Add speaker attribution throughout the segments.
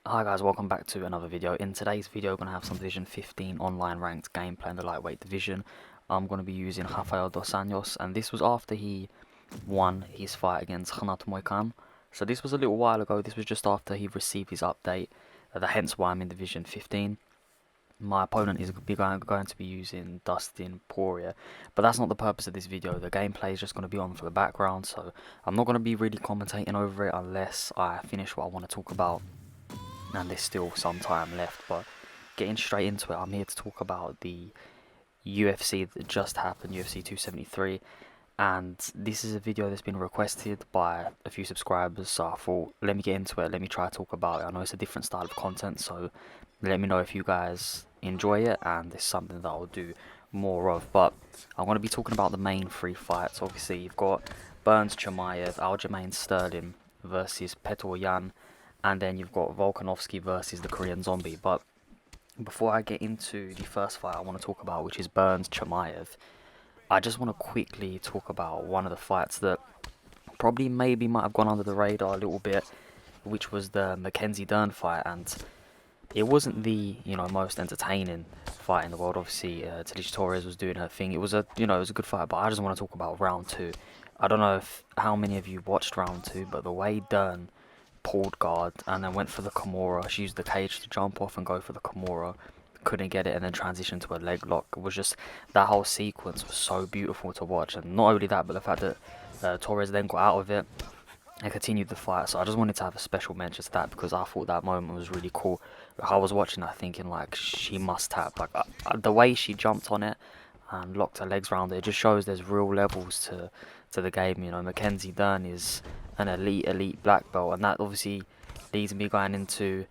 Speaker 1: Hi guys, welcome back to another video. In today's video, we're going to have some Division 15 online ranked gameplay in the lightweight division. I'm going to be using Rafael dos Anjos, and this was after he won his fight against Renato Moicano. So this was a little while ago. This was just after he received his update, hence why I'm in Division 15. My opponent is going to be using Dustin Poirier, but that's not the purpose of this video. The gameplay is just going to be on for the background, so I'm not going to be really commentating over it unless I finish what I want to talk about. And there's still some time left, but getting straight into it, I'm here to talk about the UFC that just happened, UFC 273, and this is a video that's been requested by a few subscribers, so I thought, let me get into it, let me try to talk about it. I know it's a different style of content, so let me know if you guys enjoy it, and it's something that I'll do more of. But I'm going to be talking about the main three fights. Obviously, you've got Burns Chimaev, Aljamain Sterling versus Petr Yan, and then you've got Volkanovski versus the Korean Zombie. But before I get into the first fight I want to talk about, which is Burns Chimaev, I just want to quickly talk about one of the fights that probably maybe might have gone under the radar a little bit, which was the Mackenzie Dern fight. And it wasn't the most entertaining fight in the world. Obviously, Talisha Torres was doing her thing. It was a it was a good fight, but I just want to talk about round two. I don't know how many of you watched round two, but the way Dern pulled guard and then went for the Kimura. She used the cage to jump off and go for the Kimura. Couldn't get it and then transitioned to a leg lock. It was just, that whole sequence was so beautiful to watch. And not only that, but the fact that Torres then got out of it and continued the fight. So I just wanted to have a special mention to that because I thought that moment was really cool. I was watching that thinking like, she must tap. Like the way she jumped on it and locked her legs around it, it just shows there's real levels to the game. Mackenzie Dern is an elite black belt, and that obviously leads me going into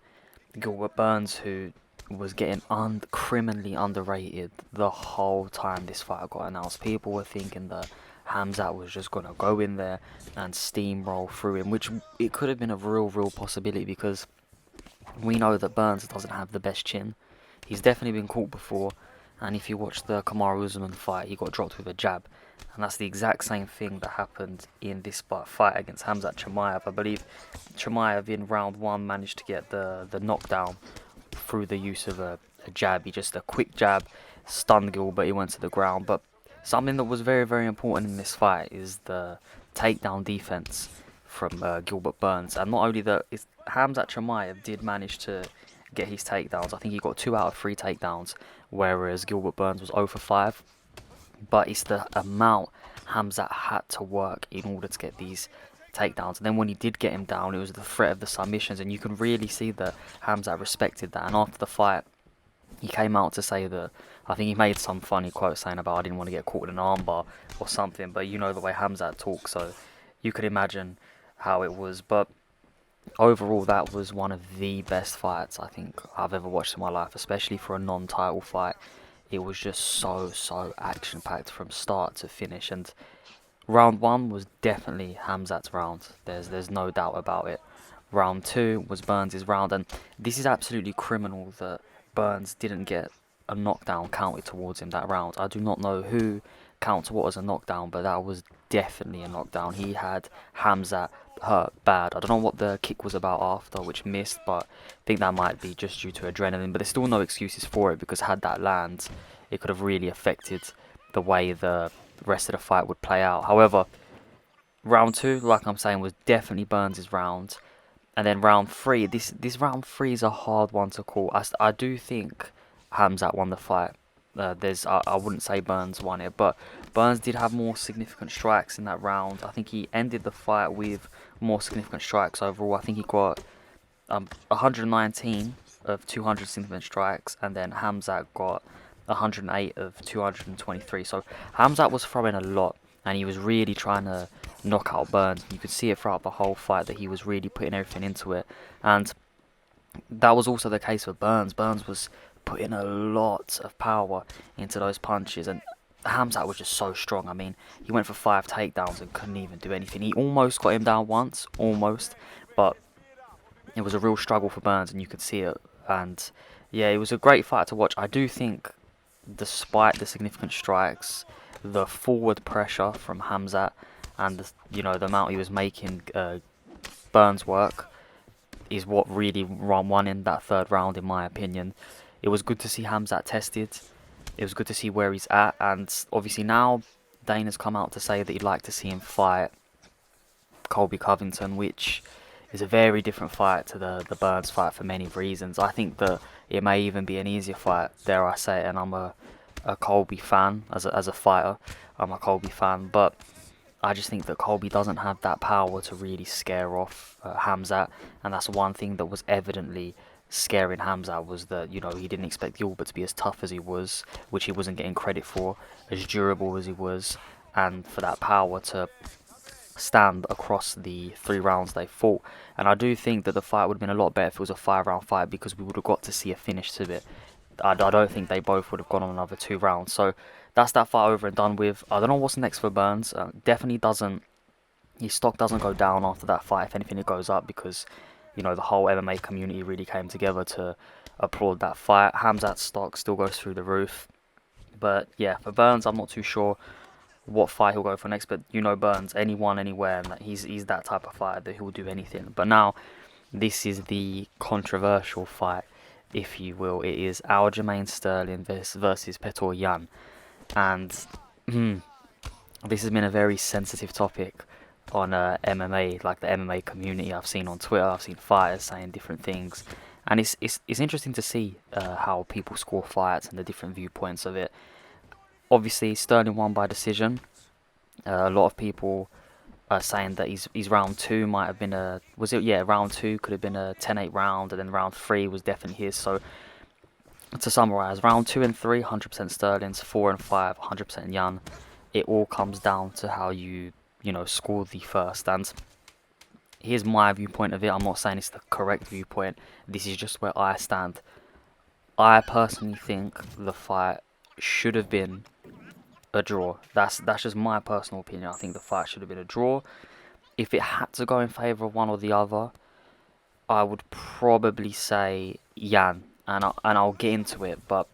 Speaker 1: Gilbert Burns, who was getting criminally underrated the whole time this fight got announced. People were thinking that Hamzat was just going to go in there and steamroll through him, which it could have been a real possibility because we know that Burns doesn't have the best chin. He's definitely been caught before, and if you watch the Kamaru Usman fight, he got dropped with a jab. And that's the exact same thing that happened in this fight against Khamzat Chimaev. I believe Chimaev in round one managed to get the knockdown through the use of a jab. He just a quick jab, stunned Gilbert, he went to the ground. But something that was very important in this fight is the takedown defense from Gilbert Burns. And not only that, Khamzat Chimaev did manage to get his takedowns. I think he got 2 out of 3 takedowns, whereas Gilbert Burns was 0 for 5. But it's the amount Khamzat had to work in order to get these takedowns. And then when he did get him down, it was the threat of the submissions, and you can really see that Khamzat respected that. And after the fight, he came out to say that, I think he made some funny quote saying about, I didn't want to get caught in an armbar or something, but you know the way Khamzat talks, so you could imagine how it was. But overall, that was one of the best fights I think I've ever watched in my life, especially for a non-title fight. It was just so action-packed from start to finish, and round one was definitely Khamzat's round. There's no doubt about it. Round two was Burns' round, and this is absolutely criminal that Burns didn't get a knockdown counted towards him that round. I do not know who counts what as a knockdown, but that was definitely a knockdown. He had Khamzat hurt bad. I don't know what the kick was about after, which missed, but I think that might be just due to adrenaline. But there's still no excuses for it, because had that land, it could have really affected the way the rest of the fight would play out. However, round two, like I'm saying, was definitely Burns' round. And then round three, this round three is a hard one to call. I do think Khamzat won the fight. I wouldn't say Burns won it, but Burns did have more significant strikes in that round. I think he ended the fight with more significant strikes overall. I think he got 119 of 200 significant strikes, and then Khamzat got 108 of 223. So Khamzat was throwing a lot, and he was really trying to knock out Burns. You could see it throughout the whole fight that he was really putting everything into it, and that was also the case with Burns. Burns was putting a lot of power into those punches, and Khamzat was just so strong. I mean, he went for 5 takedowns and couldn't even do anything. He almost got him down once, but it was a real struggle for Burns, and you could see it. And yeah, it was a great fight to watch. I do think, despite the significant strikes, the forward pressure from Khamzat, and the amount he was making Burns work, is what really won in that third round, in my opinion. It was good to see Khamzat tested. It was good to see where he's at, and obviously now Dana's come out to say that he'd like to see him fight Colby Covington, which is a very different fight to the Burns fight for many reasons. I think that it may even be an easier fight, dare I say it, and I'm a Colby fan as a fighter. I'm a Colby fan, but I just think that Colby doesn't have that power to really scare off Khamzat, and that's one thing that was evidently scaring Khamzat, was that, you know, he didn't expect Gilbert to be as tough as he was, which he wasn't getting credit for, as durable as he was, and for that power to stand across the 3 rounds they fought. And I do think that the fight would have been a lot better if it was a 5-round fight, because we would have got to see a finish to it. I don't think they both would have gone on another 2 rounds. So that's that fight over and done with. I don't know what's next for Burns. Definitely doesn't. His stock doesn't go down after that fight. If anything, it goes up, because, you know, the whole MMA community really came together to applaud that fight. Khamzat's stock still goes through the roof. But yeah, for Burns, I'm not too sure what fight he'll go for next. But you know, Burns, anyone, anywhere, and he's that type of fighter that he'll do anything. But now, this is the controversial fight, if you will. It is Aljamain Sterling versus Petr Yan. And this has been a very sensitive topic on MMA, like the MMA community. I've seen on Twitter, I've seen fighters saying different things, and it's interesting to see how people score fights and the different viewpoints of it. Obviously, Sterling won by decision. A lot of people are saying that his round 2 might have been round 2 could have been a 10-8 round, and then round 3 was definitely his. So to summarise, round 2 and 3, 100% Sterling's, 4 and 5, 100% Yan. It all comes down to how you score the first. And here's my viewpoint of it. I'm not saying it's the correct viewpoint. This is just where I stand. I personally think the fight should have been a draw. That's just my personal opinion. I think the fight should have been a draw. If it had to go in favour of one or the other, I would probably say Yan, and I'll get into it. But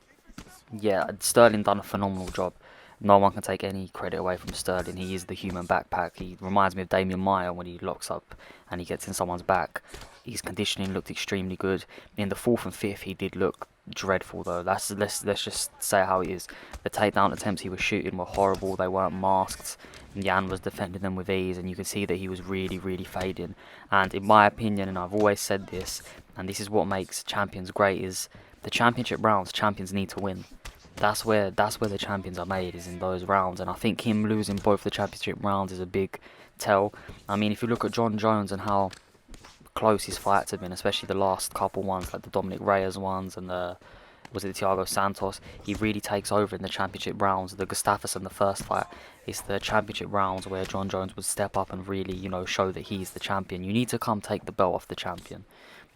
Speaker 1: yeah, Sterling done a phenomenal job. No one can take any credit away from Sterling. He is the human backpack. He reminds me of Damian Maia when he locks up and he gets in someone's back. His conditioning looked extremely good. In the 4th and 5th, he did look dreadful though. Let's just say how it is. The takedown attempts he was shooting were horrible. They weren't masked. Yan was defending them with ease, and you can see that he was really, really fading. And in my opinion, and I've always said this, and this is what makes champions great, is the championship rounds. Champions need to win. That's where the champions are made, is in those rounds. And I think him losing both the championship rounds is a big tell. I mean, if you look at John Jones and how close his fights have been, especially the last couple ones, like the Dominic Reyes ones and the Thiago Santos, he really takes over in the championship rounds. The Gustafsson, the first fight, it's the championship rounds where John Jones would step up and really, show that he's the champion. You need to come take the belt off the champion.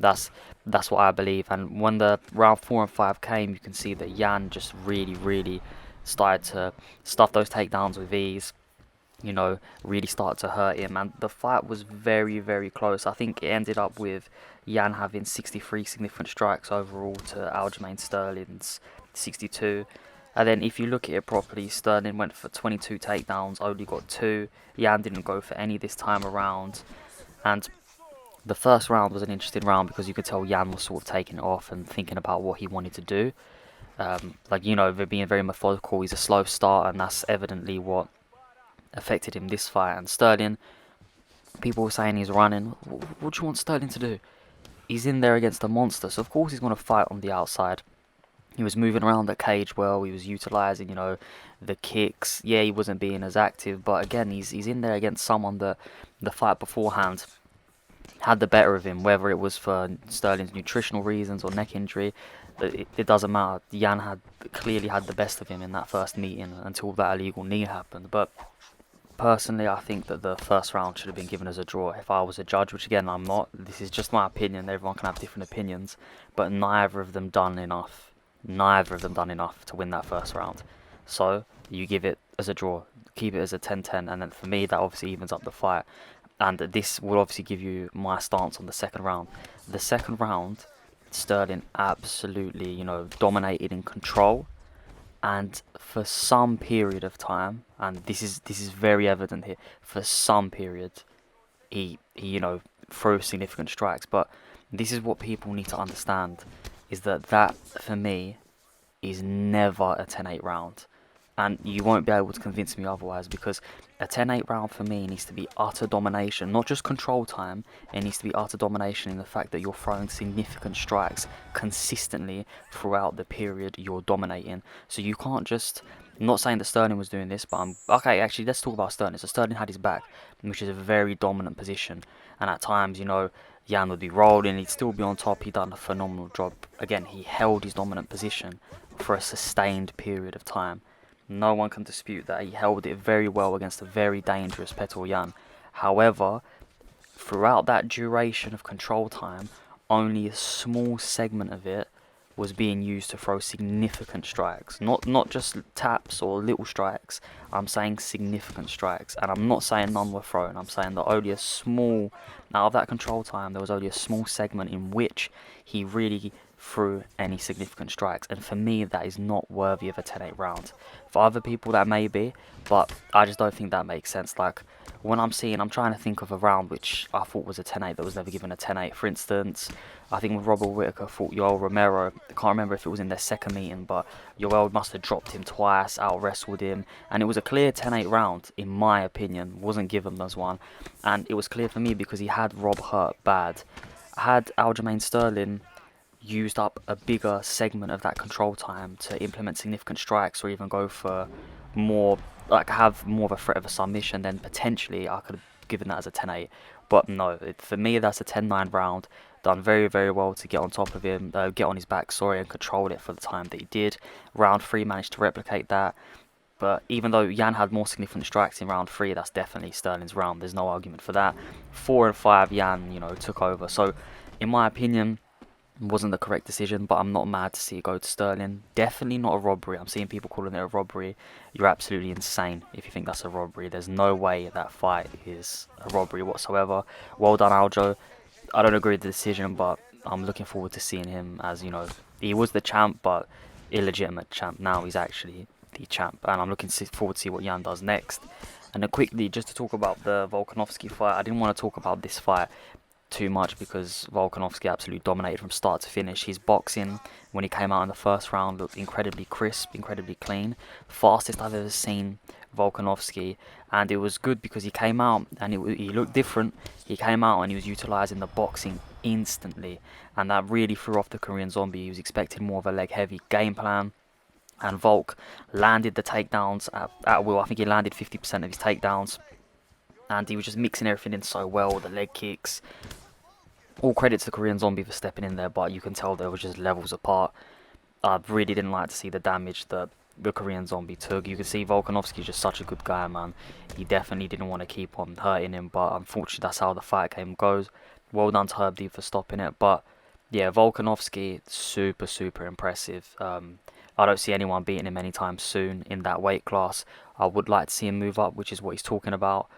Speaker 1: That's what I believe. And when the round 4 and 5 came, you can see that Yan just really, really started to stuff those takedowns with ease. Really started to hurt him, and the fight was very, very close. I think it ended up with Yan having 63 significant strikes overall to Aljamain Sterling's 62. And then if you look at it properly, Sterling went for 22 takedowns, only got 2. Yan didn't go for any this time around. And the first round was an interesting round because you could tell Yan was sort of taking it off and thinking about what he wanted to do. They're being very methodical. He's a slow starter, and that's evidently what affected him this fight. And Sterling, people were saying he's running. What do you want Sterling to do? He's in there against a monster, so of course he's going to fight on the outside. He was moving around the cage well. He was utilising, the kicks. Yeah, he wasn't being as active, but again, he's in there against someone that the fight beforehand had the better of him, whether it was for Sterling's nutritional reasons or neck injury. It doesn't matter. Yan clearly had the best of him in that first meeting until that illegal knee happened. But personally, I think that the first round should have been given as a draw. If I was a judge, which again I'm not, this is just my opinion. Everyone can have different opinions, but neither of them done enough. Neither of them done enough to win that first round. So you give it as a draw, keep it as a 10-10, and then for me that obviously evens up the fight. And this will obviously give you my stance on the second round. The second round, Sterling absolutely, dominated in control. And for some period of time, and this is very evident here, for some period, he threw significant strikes. But This is what people need to understand, is that for me is never a 10-8 round. And you won't be able to convince me otherwise, because a 10-8 round for me needs to be utter domination, not just control time. It needs to be utter domination in the fact that you're throwing significant strikes consistently throughout the period you're dominating. So you can't just... I'm not saying that Sterling was doing this, but okay, actually, let's talk about Sterling. So Sterling had his back, which is a very dominant position. And at times, you know, Jan would be rolling, he'd still be on top. He'd done a phenomenal job. Again, he held his dominant position for a sustained period of time. No one can dispute that. He held it very well against a very dangerous Petr Yan. However, throughout that duration of control time, only a small segment of it was being used to throw significant strikes. Not just taps or little strikes. I'm saying significant strikes. And I'm not saying none were thrown. I'm saying that only a small... Out of that control time, there was only a small segment in which he really through any significant strikes, and for me that is not worthy of a 10-8 round. For other people that may be, but I just don't think that makes sense. Like, when I'm trying to think of a round which I thought was a 10-8 that was never given a 10-8. For instance, I think when Robert Whittaker fought Yoel Romero, I can't remember if it was in their second meeting, but Yoel must have dropped him twice, out wrestled him, and it was a clear 10-8 round, in my opinion. Wasn't given as one, and it was clear for me because he had Rob hurt bad. Had Aljamain Sterling used up a bigger segment of that control time to implement significant strikes, or even go for more, like have more of a threat of a submission, then potentially I could have given that as a 10-8. But no, for me that's a 10-9 round. Done very, very well to get on top of him, get on his back, and control it for the time that he did. Round 3 managed to replicate that. But even though Jan had more significant strikes in round 3, that's definitely Sterling's round. There's no argument for that. 4 and 5, Jan, you know, took over. So, in my opinion, wasn't the correct decision, but I'm not mad to see it go to Sterling. Definitely not a robbery. I'm seeing people calling it a robbery. You're absolutely insane if you think that's a robbery. There's no way that fight is a robbery whatsoever. Well done, Aljo. I don't agree with the decision, but I'm looking forward to seeing him as, you know, he was the champ, but illegitimate champ. Now he's actually the champ, and I'm looking forward to see what Jan does next. And then quickly, just to talk about the Volkanovski fight, I didn't want to talk about this fight too much because Volkanovski absolutely dominated from start to finish. His boxing, when he came out in the first round, looked incredibly crisp, incredibly clean. Fastest I've ever seen Volkanovski, and it was good because he came out and he looked different. He came out and he was utilising the boxing instantly, and that really threw off the Korean Zombie. He was expecting more of a leg-heavy game plan, and Volk landed the takedowns at will. I think he landed 50% of his takedowns, and he was just mixing everything in so well, the leg kicks. All credit to the Korean Zombie for stepping in there, but you can tell they were just levels apart. I really didn't like to see the damage that the Korean Zombie took. You can see Volkanovski is just such a good guy, man. He definitely didn't want to keep on hurting him, but unfortunately that's how the fight game goes. Well done to Herb Deep for stopping it, but yeah, Volkanovski, super, super impressive. I don't see anyone beating him anytime soon in that weight class. I would like to see him move up, which is what he's talking about.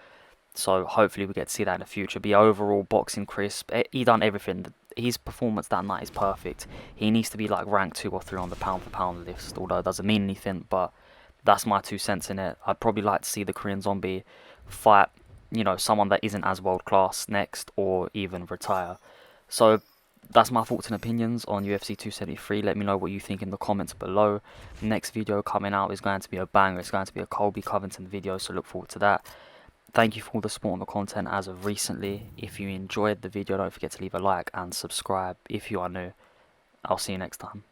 Speaker 1: So hopefully we get to see that in the future. Be overall boxing crisp. He done everything. His performance that night is perfect. He needs to be like ranked 2 or 3 on the pound for pound list, although it doesn't mean anything, but that's my 2 cents in it. I'd probably like to see the Korean Zombie fight, you know, someone that isn't as world class next, or even retire. So that's my thoughts and opinions on UFC 273. Let me know what you think in the comments below. Next video coming out is going to be a banger. It's going to be a Colby Covington video, so look forward to that. Thank you for all the support on the content as of recently. If you enjoyed the video, don't forget to leave a like and subscribe if you are new. I'll see you next time.